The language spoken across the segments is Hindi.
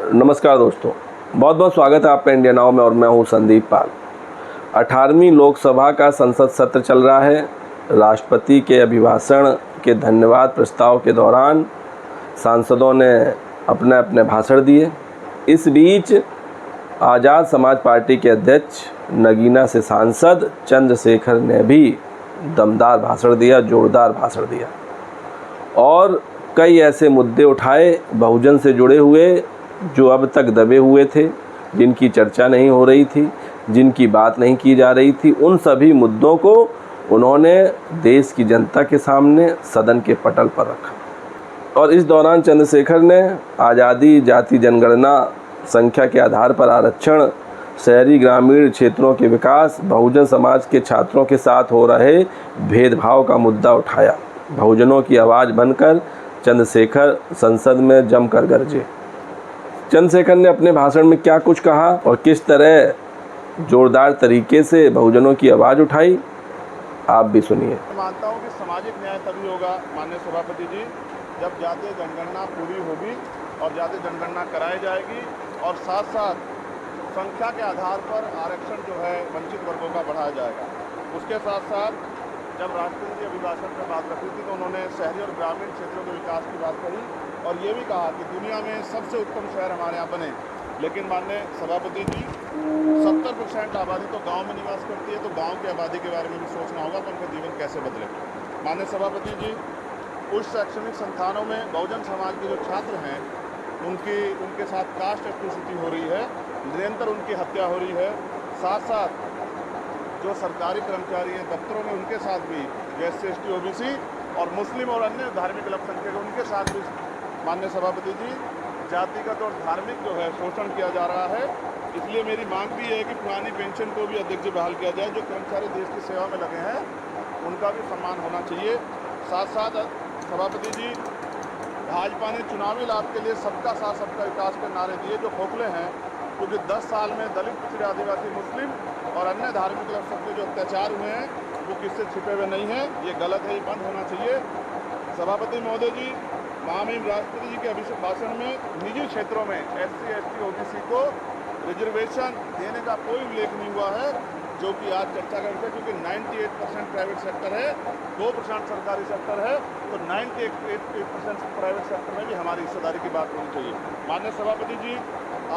नमस्कार दोस्तों, बहुत बहुत स्वागत है आपका इंडिया नाउ में और मैं हूं संदीप पाल। 18वीं लोकसभा का संसद सत्र चल रहा है। राष्ट्रपति के अभिभाषण के धन्यवाद प्रस्ताव के दौरान सांसदों ने अपने अपने भाषण दिए। इस बीच आज़ाद समाज पार्टी के अध्यक्ष नगीना से सांसद चंद्रशेखर ने भी दमदार भाषण दिया, जोरदार भाषण दिया और कई ऐसे मुद्दे उठाए बहुजन से जुड़े हुए जो अब तक दबे हुए थे, जिनकी चर्चा नहीं हो रही थी, जिनकी बात नहीं की जा रही थी। उन सभी मुद्दों को उन्होंने देश की जनता के सामने सदन के पटल पर रखा और इस दौरान चंद्रशेखर ने आज़ादी, जाति जनगणना, संख्या के आधार पर आरक्षण, शहरी ग्रामीण क्षेत्रों के विकास, बहुजन समाज के छात्रों के साथ हो रहे भेदभाव का मुद्दा उठाया। बहुजनों की आवाज़ बनकर चंद्रशेखर संसद में जमकर गरजे। चंद्रशेखर ने अपने भाषण में क्या कुछ कहा और किस तरह जोरदार तरीके से बहुजनों की आवाज़ उठाई, आप भी सुनिए। मानता हूँ कि सामाजिक न्याय तभी होगा माननीय सभापति जी, जब जातीय जनगणना पूरी होगी और जातीय जनगणना कराई जाएगी और साथ साथ संख्या के आधार पर आरक्षण जो है वंचित वर्गों का बढ़ाया जाएगा। उसके साथ साथ जब राष्ट्रपति जी अभिभाषण में बात रखी थी तो उन्होंने शहरी और ग्रामीण क्षेत्रों के विकास की बात कही और ये भी कहा कि दुनिया में सबसे उत्तम शहर हमारे यहाँ बने। लेकिन माननीय सभापति जी, 70% आबादी तो गांव में निवास करती है, तो गांव की आबादी के बारे में भी सोचना होगा तो उनका जीवन कैसे बदले। माननीय सभापति जी, उच्च शैक्षणिक संस्थानों में बहुजन समाज के जो छात्र हैं उनके साथ कास्ट एट्रोसिटी हो रही है, निरंतर उनकी हत्या हो रही है। साथ साथ जो सरकारी कर्मचारी हैं दफ्तरों में उनके साथ भी SC ST OBC और मुस्लिम और अन्य धार्मिक अल्पसंख्यक उनके साथ भी माननीय सभापति जी जातिगत और धार्मिक जो है शोषण किया जा रहा है। इसलिए मेरी मांग भी है कि पुरानी पेंशन को भी अध्यक्ष जी बहाल किया जाए। जो कर्मचारी देश की सेवा में लगे हैं उनका भी सम्मान होना चाहिए। साथ साथ सभापति जी, भाजपा ने चुनावी लाभ के लिए सबका साथ सबका विकास के नारे दिए जो खोखले हैं, क्योंकि 10 साल में दलित, पिछड़े, आदिवासी, मुस्लिम और अन्य धार्मिक अल्पसंख्यक के जो अत्याचार हुए हैं वो किससे छिपे हुए नहीं हैं। ये गलत है, ये बंद होना चाहिए। सभापति महोदय जी, महामहिम राष्ट्रपति जी के अभिभाषण में निजी क्षेत्रों में SC ST OBC को रिजर्वेशन देने का कोई उल्लेख नहीं हुआ है, जो कि आज चर्चा का विषय, क्योंकि 98% प्राइवेट सेक्टर है, 2% सरकारी सेक्टर है, तो 98% प्राइवेट सेक्टर में भी हमारी हिस्सेदारी की बात होनी चाहिए। माननीय सभापति जी,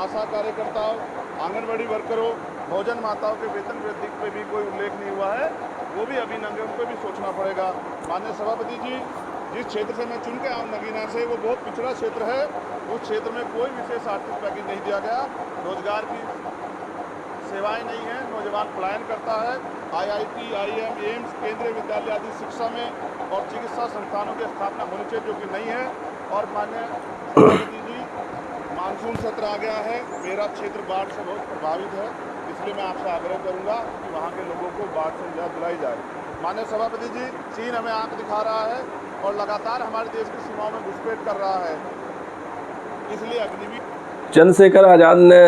आशा कार्यकर्ताओं, आंगनबाड़ी वर्करों, भोजन माताओं के वेतन वृद्धि पे भी कोई उल्लेख नहीं हुआ है, वो भी अभी नंगे, उन पर भी सोचना पड़ेगा। माननीय सभापति जी, जिस क्षेत्र से मैं चुन के आऊँ नगीना से, वो बहुत पिछड़ा क्षेत्र है। उस क्षेत्र में कोई विशेष आर्थिक पैकेज नहीं दिया गया, रोजगार की सेवाएं नहीं हैं, नौजवान पलायन करता है। IIT, IIM, एम्स, केंद्रीय विद्यालय आदि शिक्षा में और चिकित्सा संस्थानों की स्थापना होनी चाहिए, जो कि नहीं है। और माननीय सभापति जी, मानसून सत्र आ गया है, मेरा क्षेत्र बाढ़ से बहुत प्रभावित है, इसलिए मैं आपसे आग्रह करूंगा कि वहाँ के लोगों को बाढ़ से निजात दिलाई जाए। माननीय सभापति जी, चीन हमें आंख दिखा रहा है और लगातार हमारे देश की सीमाओं में घुसपैठ कर रहा है, इसलिए अग्निवीर चंद्रशेखर आज़ाद ने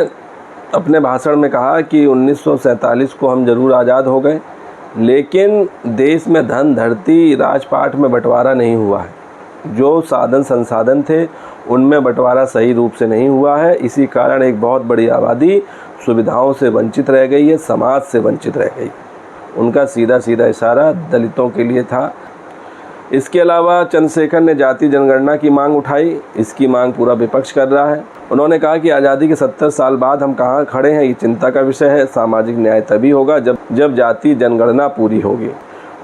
अपने भाषण में कहा कि 1947 को हम जरूर आज़ाद हो गए, लेकिन देश में धन, धरती, राजपाट में बंटवारा नहीं हुआ है। जो साधन संसाधन थे उनमें बंटवारा सही रूप से नहीं हुआ है। इसी कारण एक बहुत बड़ी आबादी सुविधाओं से वंचित रह गई है, समाज से वंचित रह गई। उनका सीधा सीधा इशारा दलितों के लिए था। इसके अलावा चंद्रशेखर ने जाति जनगणना की मांग उठाई। इसकी मांग पूरा विपक्ष कर रहा है। उन्होंने कहा कि आज़ादी के 70 साल बाद हम कहाँ खड़े हैं, ये चिंता का विषय है। सामाजिक न्याय तभी होगा जब जाति जनगणना पूरी होगी।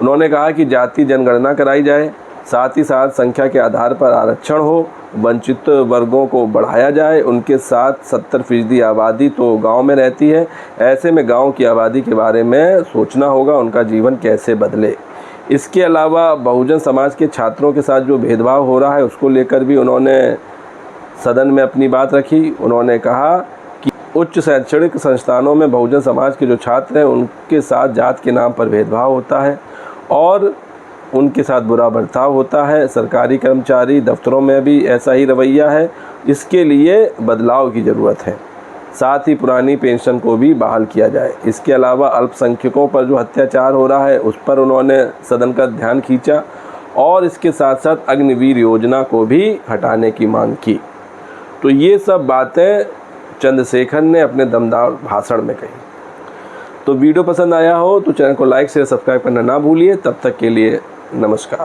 उन्होंने कहा कि जाति जनगणना कराई जाए, साथ ही साथ संख्या के आधार पर आरक्षण हो, वंचित वर्गों को बढ़ाया जाए। उनके साथ 70% आबादी तो गांव में रहती है। ऐसे में गांव की आबादी के बारे में सोचना होगा, उनका जीवन कैसे बदले। इसके अलावा बहुजन समाज के छात्रों के साथ जो भेदभाव हो रहा है उसको लेकर भी उन्होंने सदन में अपनी बात रखी। उन्होंने कहा कि उच्च शैक्षणिक संस्थानों में बहुजन समाज के जो छात्र हैं उनके साथ जात के नाम पर भेदभाव होता है और उनके साथ बुरा बर्ताव होता है। सरकारी कर्मचारी दफ्तरों में भी ऐसा ही रवैया है। इसके लिए बदलाव की ज़रूरत है। साथ ही पुरानी पेंशन को भी बहाल किया जाए। इसके अलावा अल्पसंख्यकों पर जो अत्याचार हो रहा है उस पर उन्होंने सदन का ध्यान खींचा और इसके साथ साथ अग्निवीर योजना को भी हटाने की मांग की। तो ये सब बातें चंद्रशेखर ने अपने दमदार भाषण में कही। तो वीडियो पसंद आया हो तो चैनल को लाइक शेयर सब्सक्राइब करना ना भूलिए। तब तक के लिए नमस्कार।